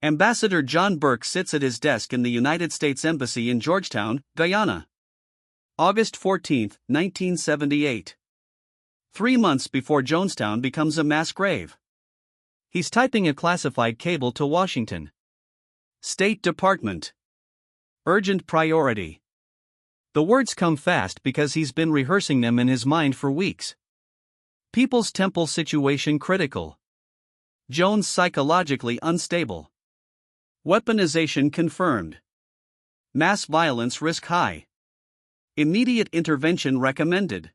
Ambassador John Burke sits at his desk in the United States Embassy in Georgetown, Guyana. August 14, 1978. 3 months before Jonestown becomes a mass grave. He's typing a classified cable to Washington. State Department. Urgent priority. The words come fast because he's been rehearsing them in his mind for weeks. People's Temple situation critical. Jones psychologically unstable. Weaponization confirmed. Mass violence risk high. Immediate intervention recommended.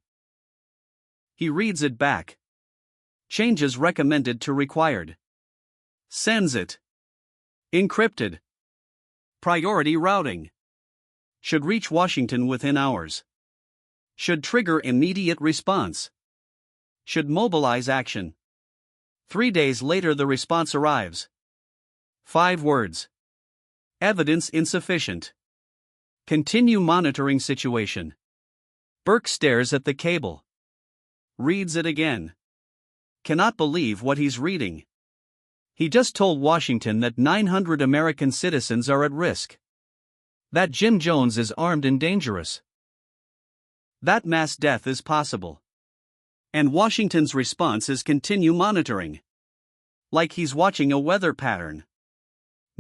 He reads it back. Changes recommended to required. Sends it. Encrypted. Priority routing. Should reach Washington within hours. Should trigger immediate response. Should mobilize action. 3 days later the response arrives. 5 words. Evidence insufficient. Continue monitoring situation. Burke stares at the cable. Reads it again. Cannot believe what he's reading. He just told Washington that 900 American citizens are at risk. That Jim Jones is armed and dangerous. That mass death is possible. And Washington's response is continue monitoring. Like he's watching a weather pattern.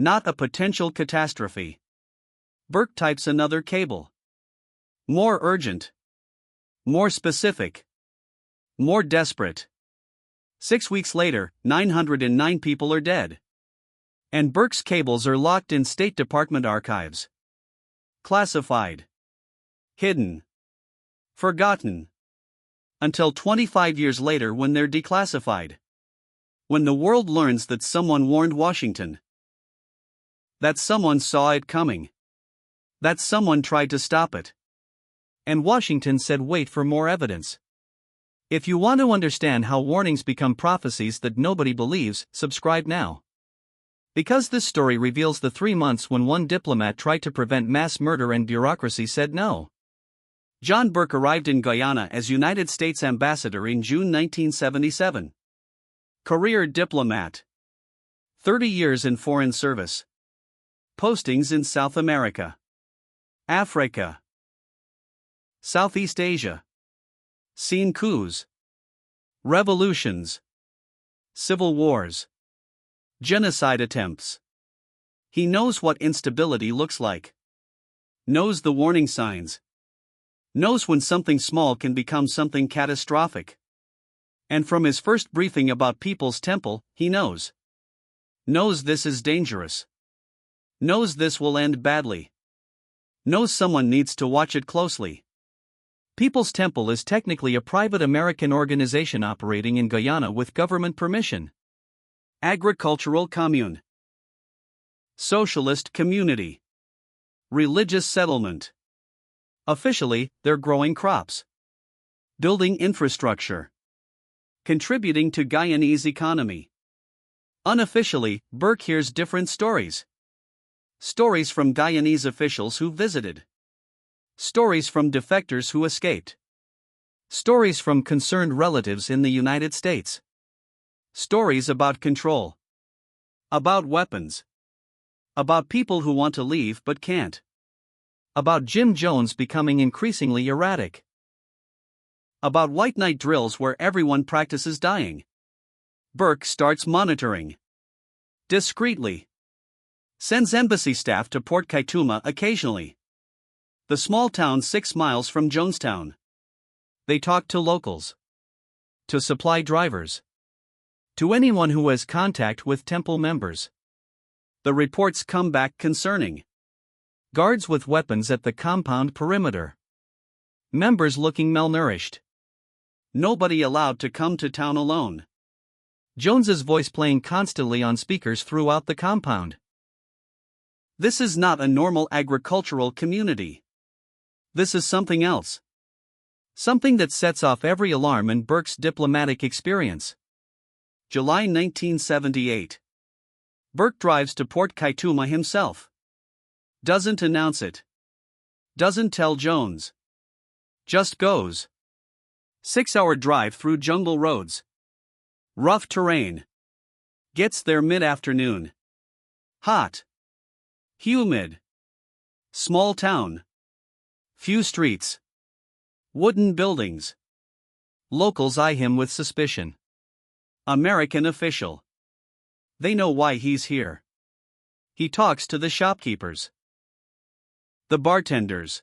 Not a potential catastrophe. Burke types another cable. More urgent. More specific. More desperate. 6 weeks later, 909 people are dead. And Burke's cables are locked in State Department archives. Classified. Hidden. Forgotten. Until 25 years later when they're declassified. When the world learns that someone warned Washington. That someone saw it coming. That someone tried to stop it. And Washington said wait for more evidence. If you want to understand how warnings become prophecies that nobody believes, subscribe now. Because this story reveals the 3 months when one diplomat tried to prevent mass murder and bureaucracy said no. John Burke arrived in Guyana as United States Ambassador in June 1977. Career diplomat. 30 years in foreign service. Postings in South America. Africa. Southeast Asia. Seen coups. Revolutions. Civil wars. Genocide attempts. He knows what instability looks like. Knows the warning signs. Knows when something small can become something catastrophic. And from his first briefing about People's Temple, he knows. Knows this is dangerous. Knows this will end badly. Knows someone needs to watch it closely. People's Temple is technically a private American organization operating in Guyana with government permission. Agricultural commune. Socialist community. Religious settlement. Officially, they're growing crops. Building infrastructure. Contributing to Guyanese economy. Unofficially, Burke hears different stories. Stories from Guyanese officials who visited. Stories from defectors who escaped. Stories from concerned relatives in the United States. Stories about control. About weapons. About people who want to leave but can't. About Jim Jones becoming increasingly erratic. About white night drills where everyone practices dying. Burke starts monitoring. Discreetly. Sends embassy staff to Port Kaituma occasionally. The small town 6 miles from Jonestown. They talk to locals. To supply drivers. To anyone who has contact with temple members. The reports come back concerning. Guards with weapons at the compound perimeter. Members looking malnourished. Nobody allowed to come to town alone. Jones's voice playing constantly on speakers throughout the compound. This is not a normal agricultural community. This is something else. Something that sets off every alarm in Burke's diplomatic experience. July 1978. Burke drives to Port Kaituma himself. Doesn't announce it. Doesn't tell Jones. Just goes. 6-hour drive through jungle roads. Rough terrain. Gets there mid-afternoon. Hot. Humid. Small town. Few streets. Wooden buildings. Locals eye him with suspicion. American official. They know why he's here. He talks to the shopkeepers. The bartenders.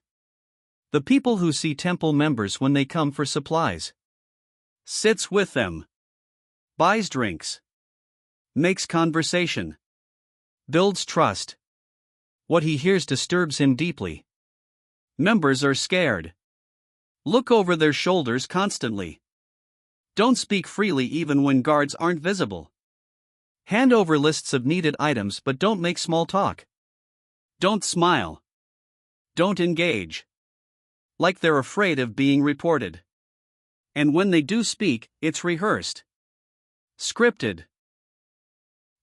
The people who see temple members when they come for supplies. Sits with them. Buys drinks. Makes conversation. Builds trust. What he hears disturbs him deeply. Members are scared. Look over their shoulders constantly. Don't speak freely even when guards aren't visible. Hand over lists of needed items but don't make small talk. Don't smile. Don't engage. Like they're afraid of being reported. And when they do speak, it's rehearsed. Scripted.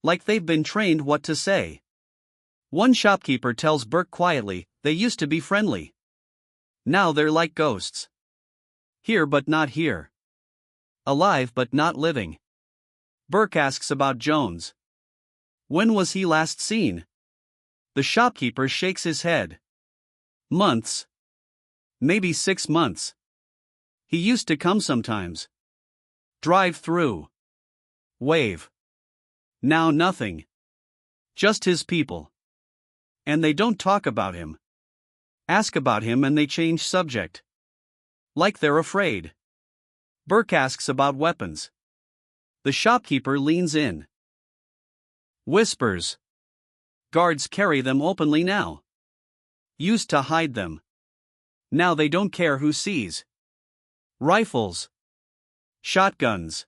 Like they've been trained what to say. One shopkeeper tells Burke quietly, "They used to be friendly. Now they're like ghosts. Here but not here. Alive but not living." Burke asks about Jones. When was he last seen? The shopkeeper shakes his head. Months. Maybe 6 months. He used to come sometimes. Drive through. Wave. Now nothing. Just his people. And they don't talk about him. Ask about him and they change subject. Like they're afraid. Burke asks about weapons. The shopkeeper leans in. Whispers. Guards carry them openly now. Used to hide them. Now they don't care who sees. Rifles. Shotguns.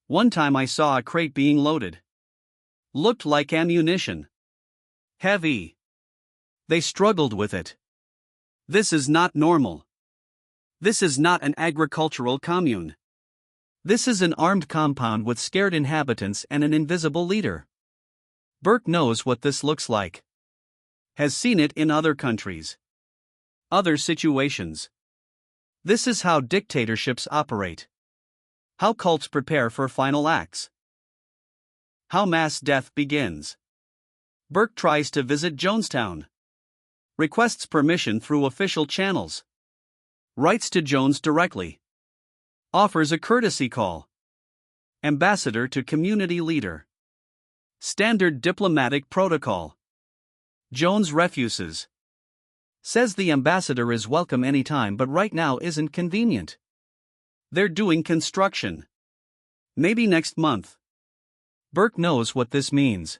One time I saw a crate being loaded. Looked like ammunition. Heavy. They struggled with it. This is not normal. This is not an agricultural commune. This is an armed compound with scared inhabitants and an invisible leader. Burke knows what this looks like. Has seen it in other countries. Other situations. This is how dictatorships operate. How cults prepare for final acts. How mass death begins. Burke tries to visit Jonestown. Requests permission through official channels. Writes to Jones directly. Offers a courtesy call. Ambassador to community leader. Standard diplomatic protocol. Jones refuses. Says the ambassador is welcome anytime but right now isn't convenient. They're doing construction. Maybe next month. Burke knows what this means.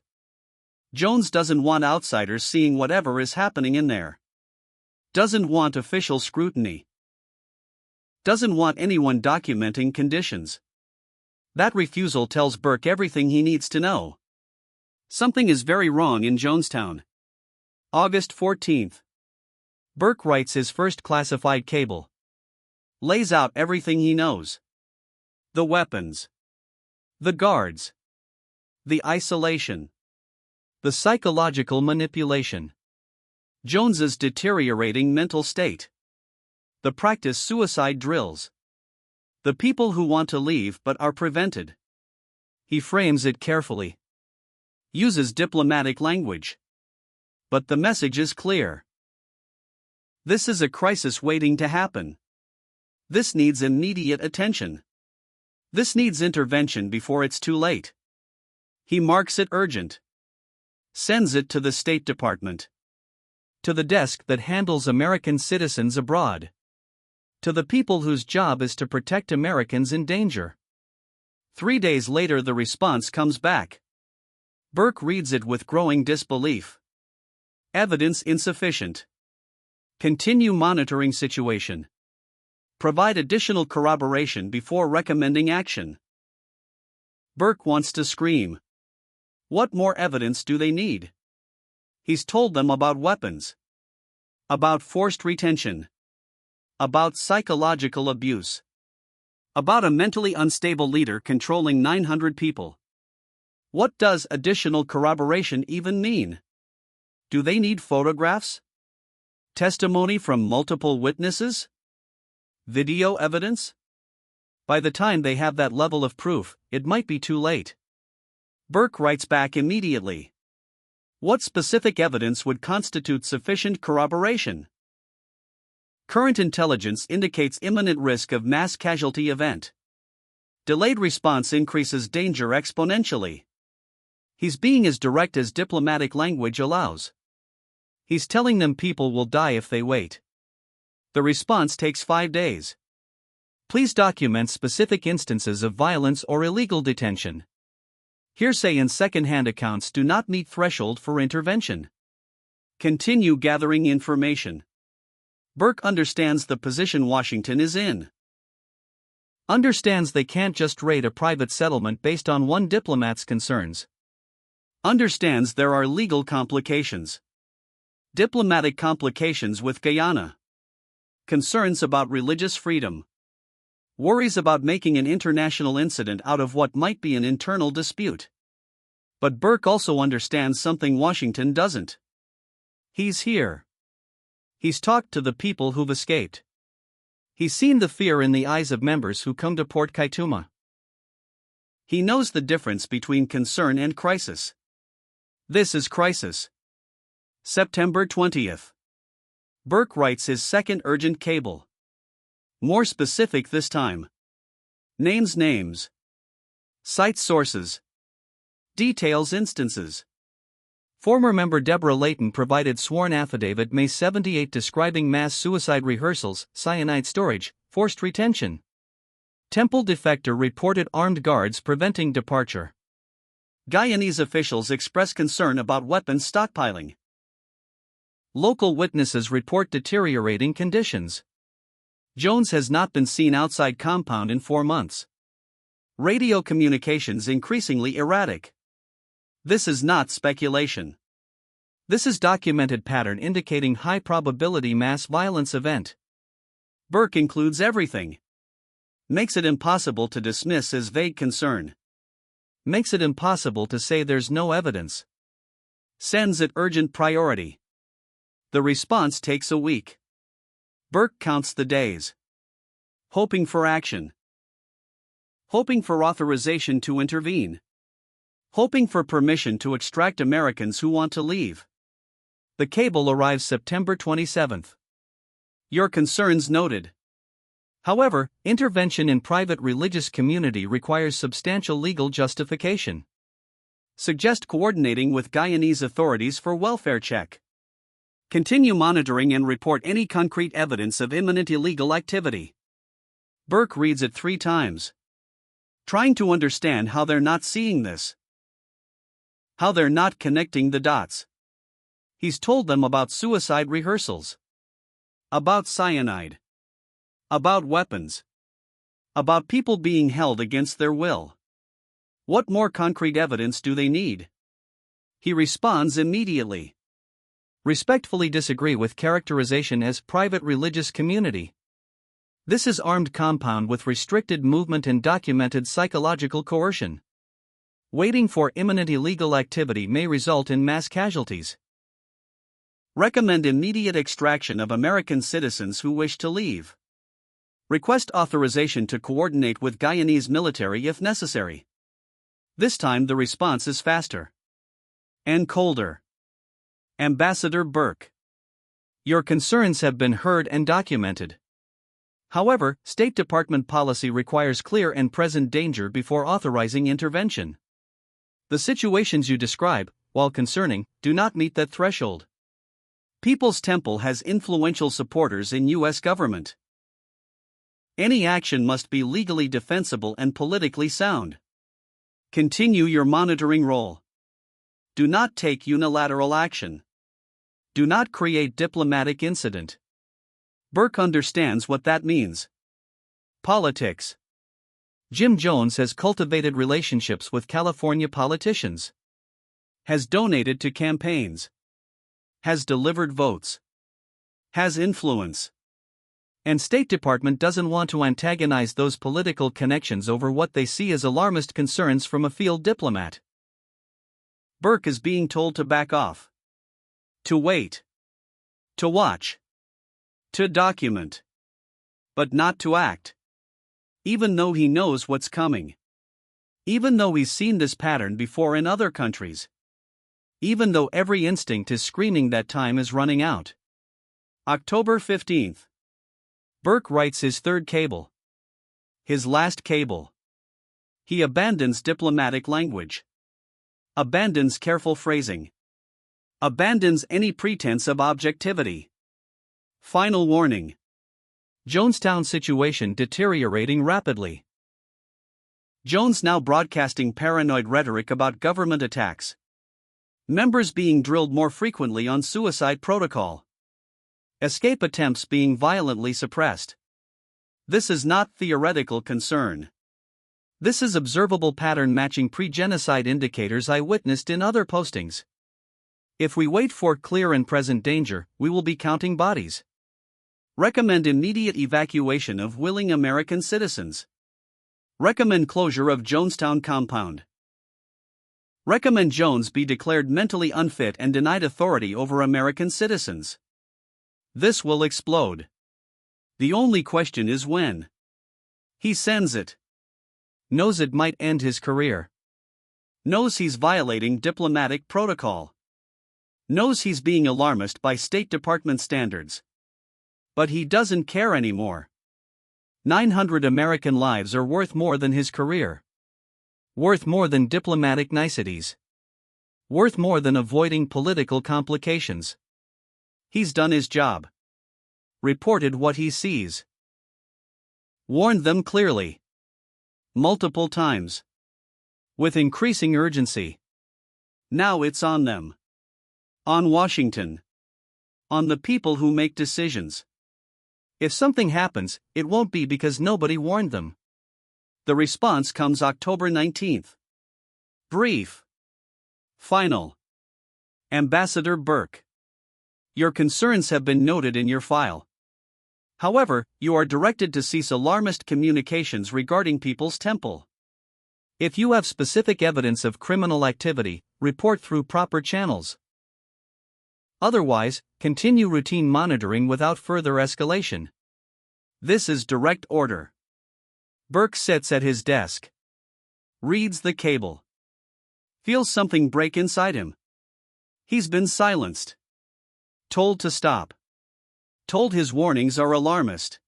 Jones doesn't want outsiders seeing whatever is happening in there. Doesn't want official scrutiny. Doesn't want anyone documenting conditions. That refusal tells Burke everything he needs to know. Something is very wrong in Jonestown. August 14th. Burke writes his first classified cable. Lays out everything he knows. The weapons. The guards. The isolation. The psychological manipulation. Jones's deteriorating mental state. The practice suicide drills. The people who want to leave but are prevented. He frames it carefully. Uses diplomatic language. But the message is clear. This is a crisis waiting to happen. This needs immediate attention. This needs intervention before it's too late. He marks it urgent. Sends it to the State Department. To the desk that handles American citizens abroad. To the people whose job is to protect Americans in danger. 3 days later the response comes back. Burke reads it with growing disbelief. Evidence insufficient. Continue monitoring situation. Provide additional corroboration before recommending action. Burke wants to scream. What more evidence do they need? He's told them about weapons. About forced retention. About psychological abuse. About a mentally unstable leader controlling 900 people. What does additional corroboration even mean? Do they need photographs? Testimony from multiple witnesses? Video evidence? By the time they have that level of proof, it might be too late. Burke writes back immediately. What specific evidence would constitute sufficient corroboration? Current intelligence indicates imminent risk of mass casualty event. Delayed response increases danger exponentially. He's being as direct as diplomatic language allows. He's telling them people will die if they wait. The response takes 5 days. Please document specific instances of violence or illegal detention. Hearsay and second-hand accounts do not meet threshold for intervention. Continue gathering information. Burke understands the position Washington is in. Understands they can't just raid a private settlement based on one diplomat's concerns. Understands there are legal complications. Diplomatic complications with Guyana. Concerns about religious freedom. Worries about making an international incident out of what might be an internal dispute. But Burke also understands something Washington doesn't. He's here. He's talked to the people who've escaped. He's seen the fear in the eyes of members who come to Port Kaituma. He knows the difference between concern and crisis. This is crisis. September 20th. Burke writes his second urgent cable. More specific this time. Names. Cites sources. Details instances. Former member Deborah Layton provided sworn affidavit May 78 describing mass suicide rehearsals, cyanide storage, forced retention. Temple defector reported armed guards preventing departure. Guyanese officials express concern about weapons stockpiling. Local witnesses report deteriorating conditions. Jones has not been seen outside compound in 4 months. Radio communications increasingly erratic. This is not speculation. This is documented pattern indicating high probability mass violence event. Burke includes everything. Makes it impossible to dismiss as vague concern. Makes it impossible to say there's no evidence. Sends it urgent priority. The response takes a week. Burke counts the days. Hoping for action. Hoping for authorization to intervene. Hoping for permission to extract Americans who want to leave. The cable arrives September 27th. Your concerns noted. However, intervention in private religious community requires substantial legal justification. Suggest coordinating with Guyanese authorities for welfare check. Continue monitoring and report any concrete evidence of imminent illegal activity. Burke reads it 3 times. Trying to understand how they're not seeing this. How they're not connecting the dots. He's told them about suicide rehearsals. About cyanide. About weapons. About people being held against their will. What more concrete evidence do they need? He responds immediately. Respectfully disagree with characterization as private religious community. This is armed compound with restricted movement and documented psychological coercion. Waiting for imminent illegal activity may result in mass casualties. Recommend immediate extraction of American citizens who wish to leave. Request authorization to coordinate with Guyanese military if necessary. This time the response is faster. And colder. Ambassador Burke. Your concerns have been heard and documented. However, State Department policy requires clear and present danger before authorizing intervention. The situations you describe, while concerning, do not meet that threshold. People's Temple has influential supporters in U.S. government. Any action must be legally defensible and politically sound. Continue your monitoring role. Do not take unilateral action. Do not create diplomatic incident. Burke understands what that means. Politics. Jim Jones has cultivated relationships with California politicians. Has donated to campaigns. Has delivered votes. Has influence. And State Department doesn't want to antagonize those political connections over what they see as alarmist concerns from a field diplomat. Burke is being told to back off. To wait. To watch. To document. But not to act. Even though he knows what's coming. Even though he's seen this pattern before in other countries. even though every instinct is screaming that time is running out. October 15. Burke writes his third cable. His last cable. He abandons diplomatic language. Abandons careful phrasing. Abandons any pretense of objectivity. Final warning. Jonestown situation deteriorating rapidly. Jones now broadcasting paranoid rhetoric about government attacks. Members being drilled more frequently on suicide protocol. Escape attempts being violently suppressed. This is not theoretical concern. This is observable pattern matching pre-genocide indicators I witnessed in other postings. If we wait for clear and present danger, we will be counting bodies. Recommend immediate evacuation of willing American citizens. Recommend closure of Jonestown compound. Recommend Jones be declared mentally unfit and denied authority over American citizens. This will explode. The only question is when. He sends it. Knows it might end his career. Knows he's violating diplomatic protocol. Knows he's being alarmist by State Department standards. But he doesn't care anymore. 900 American lives are worth more than his career. Worth more than diplomatic niceties. Worth more than avoiding political complications. He's done his job. Reported what he sees. Warned them clearly. Multiple times. With increasing urgency. Now it's on them. On Washington. On the people who make decisions. If something happens, it won't be because nobody warned them. The response comes October 19th. Brief. Final. Ambassador Burke. Your concerns have been noted in your file. However, you are directed to cease alarmist communications regarding People's Temple. If you have specific evidence of criminal activity, report through proper channels. Otherwise, continue routine monitoring without further escalation. This is direct order. Burke sits at his desk. Reads the cable. Feels something break inside him. He's been silenced. Told to stop. Told his warnings are alarmist.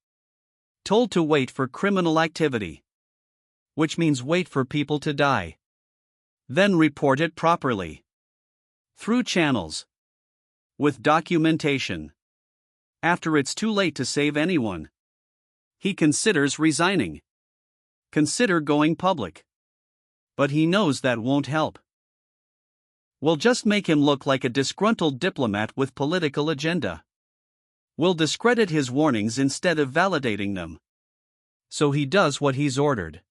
Told to wait for criminal activity. Which means wait for people to die. Then report it properly. Through channels. With documentation. After it's too late to save anyone. He considers resigning. Consider going public. But he knows that won't help. Will just make him look like a disgruntled diplomat with political agenda. Will discredit his warnings instead of validating them. So he does what he's ordered.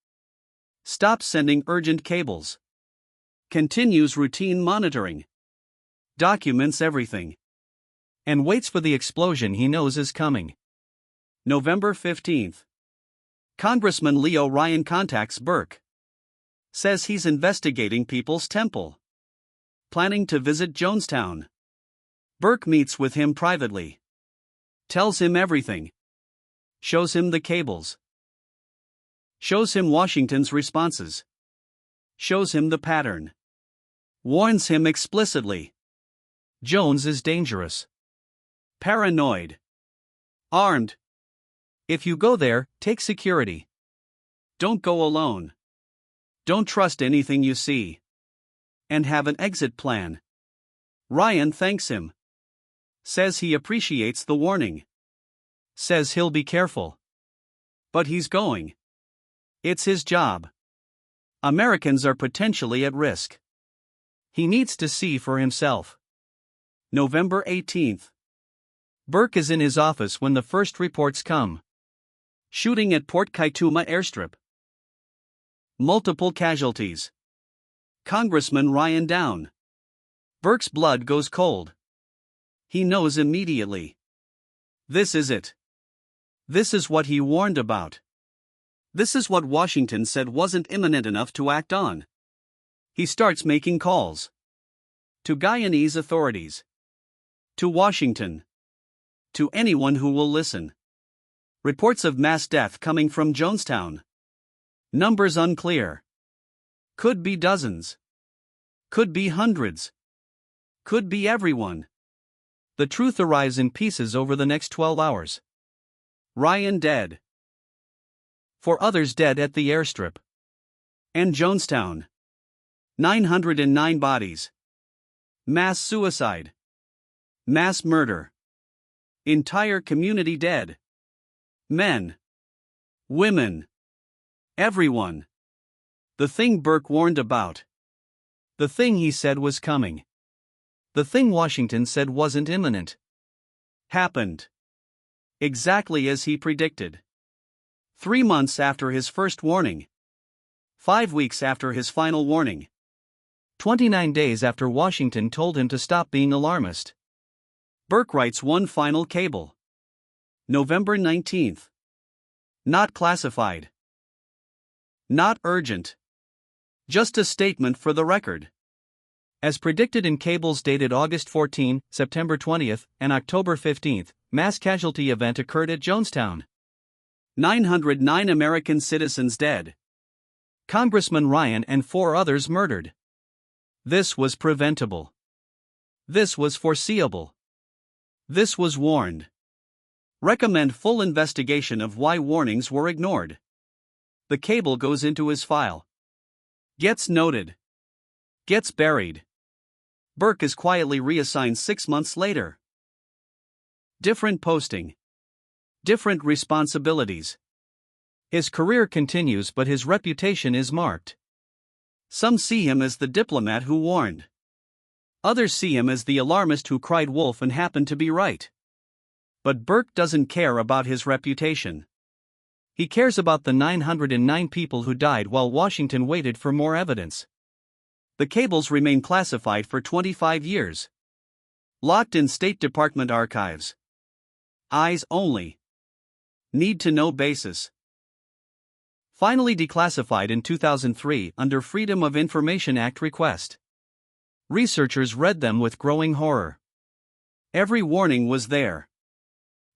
Stops sending urgent cables. Continues routine monitoring. Documents everything. And waits for the explosion he knows is coming. November 15th. Congressman Leo Ryan contacts Burke. Says he's investigating People's Temple. Planning to visit Jonestown. Burke meets with him privately. Tells him everything. Shows him the cables. Shows him Washington's responses. Shows him the pattern. Warns him explicitly. Jones is dangerous. Paranoid. Armed. If you go there, take security. Don't go alone. Don't trust anything you see. And have an exit plan. Ryan thanks him. Says he appreciates the warning. Says he'll be careful. But he's going. It's his job. Americans are potentially at risk. He needs to see for himself. November 18th. Burke is in his office when the first reports come. Shooting at Port Kaituma airstrip. Multiple casualties. Congressman Ryan down. Burke's blood goes cold. He knows immediately. This is it. This is what he warned about. This is what Washington said wasn't imminent enough to act on. He starts making calls. To Guyanese authorities. To Washington. To anyone who will listen. Reports of mass death coming from Jonestown. Numbers unclear. Could be dozens. Could be hundreds. Could be everyone. The truth arrives in pieces over the next 12 hours. Ryan dead. 4 others dead at the airstrip. And Jonestown. 909 bodies. Mass suicide. Mass murder. Entire community dead. Men. Women. Everyone. The thing Burke warned about. The thing he said was coming. The thing Washington said wasn't imminent. Happened. Exactly as he predicted. 3 months after his first warning. 5 weeks after his final warning. 29 days after Washington told him to stop being alarmist. Burke writes one final cable. November 19th. Not classified. Not urgent. Just a statement for the record. As predicted in cables dated August 14, September 20, and October 15, mass casualty event occurred at Jonestown. 909 American citizens dead. Congressman Ryan and 4 others murdered. This was preventable. This was foreseeable. This was warned. Recommend full investigation of why warnings were ignored. The cable goes into his file. Gets noted. Gets buried. Burke is quietly reassigned 6 months later. Different posting. Different responsibilities. His career continues, but his reputation is marked. Some see him as the diplomat who warned. Others see him as the alarmist who cried wolf and happened to be right. But Burke doesn't care about his reputation. He cares about the 909 people who died while Washington waited for more evidence. The cables remain classified for 25 years. Locked in State Department archives. Eyes only. Need to know basis. Finally declassified in 2003 under Freedom of Information Act request. Researchers read them with growing horror. Every warning was there.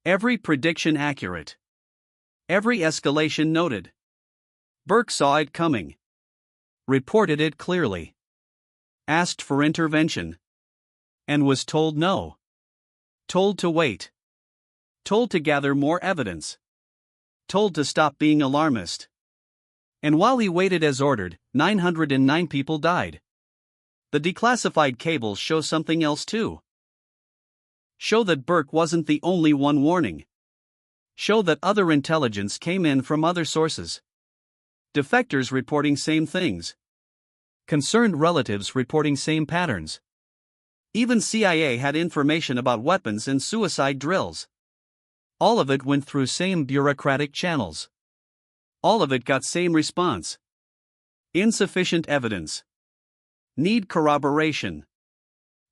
Every prediction accurate. Every escalation noted. Burke saw it coming. Reported it clearly. Asked for intervention. And was told no. Told to wait. Told to gather more evidence. Told to stop being alarmist. And while he waited as ordered, 909 people died. The declassified cables show something else too. Show that Burke wasn't the only one warning. Show that other intelligence came in from other sources. Defectors reporting same things. Concerned relatives reporting same patterns. Even CIA had information about weapons and suicide drills. All of it went through same bureaucratic channels. All of it got same response. Insufficient evidence. Need corroboration.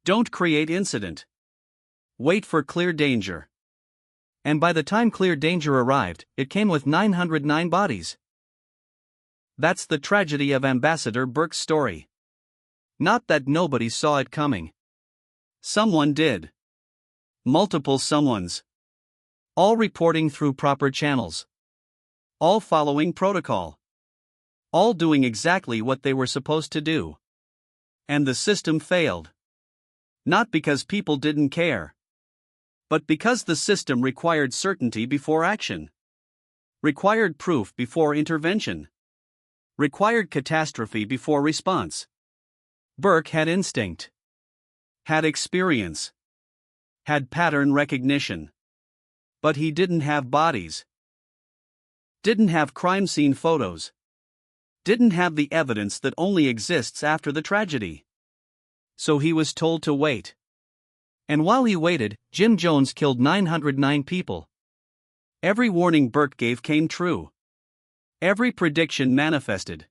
Don't create incident. Wait for clear danger. And by the time clear danger arrived, it came with 909 bodies. That's the tragedy of Ambassador Burke's story. Not that nobody saw it coming. Someone did. Multiple someones. All reporting through proper channels. All following protocol. All doing exactly what they were supposed to do. And the system failed. Not because people didn't care. But because the system required certainty before action. Required proof before intervention. Required catastrophe before response. Burke had instinct. Had experience. Had pattern recognition. But he didn't have bodies. Didn't have crime scene photos. Didn't have the evidence that only exists after the tragedy. So he was told to wait. And while he waited, Jim Jones killed 909 people. Every warning Burke gave came true. Every prediction manifested.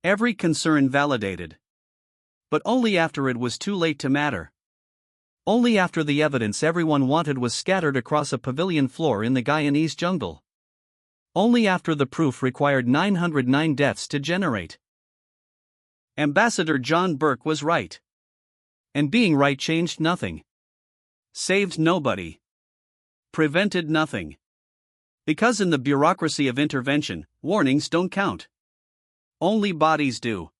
Every concern validated. But only after it was too late to matter. Only after the evidence everyone wanted was scattered across a pavilion floor in the Guyanese jungle. Only after the proof required 909 deaths to generate. Ambassador John Burke was right. And being right changed nothing. Saved nobody. Prevented nothing. Because in the bureaucracy of intervention, warnings don't count. Only bodies do.